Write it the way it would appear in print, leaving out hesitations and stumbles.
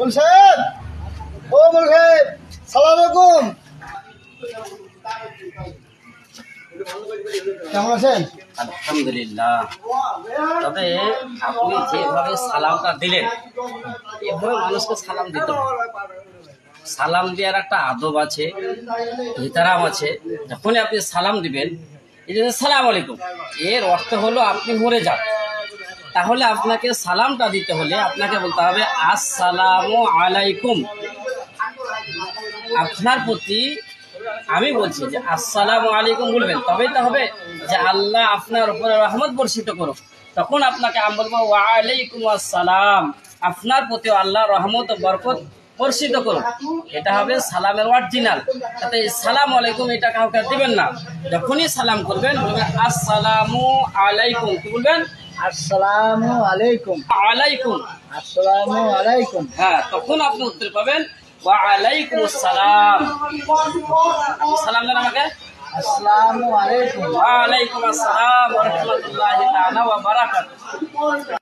মুল সাহেব, ও মুল সাহেব, সালাম আলাইকুম। কেমন আছেন? আলহামদুলিল্লাহ। তবে আপনি যেভাবে সালামটা দিলেন, এভাবে মানুষকে সালাম দিতে হবে। সালাম দেওয়ার একটা আদব আছে, ইহতারাম আছে। যখনই আপনি সালাম দিবেন, এই যে সালাম আলাইকুম, এর অর্থ হলো আপনি মরে যান। তাহলে আপনাকে সালামটা দিতে হলে আপনাকে বলতে হবে আসসালামু আলাইকুম। আপনার প্রতি আমি বলছি যে আসসালামু আলাইকুম বলবেন, তবেই তো হবে যে আল্লাহ আপনার উপরে রহমত বর্ষিত করুক। তখন আপনাকে আমি বলবো ওয়া আলাইকুম আসসালাম, আপনার প্রতি আল্লাহ রহমত ও বরকত বর্ষিত করুক। এটা হবে সালামের অরিজিনাল। তাতে সালাম আলাইকুম এটা কাউকে দিবেন না। যখনই সালাম করবেন বলবেন আসসালামু আলাইকুম। কি বলবেন? আসসালামু আলাইকুম। আলাইকুম। আসসালামু আলাইকুম। হ্যাঁ, তখন আপনি উত্তর পাবেন ওয়া আলাইকুম আসসালাম। সালাম দেন আমাকে। আসসালামু আলাইকুম। ওয়া আলাইকুম আসসালাম ওয়া রাহমাতুল্লাহি তাআলা ওয়া বারাকাতুহু।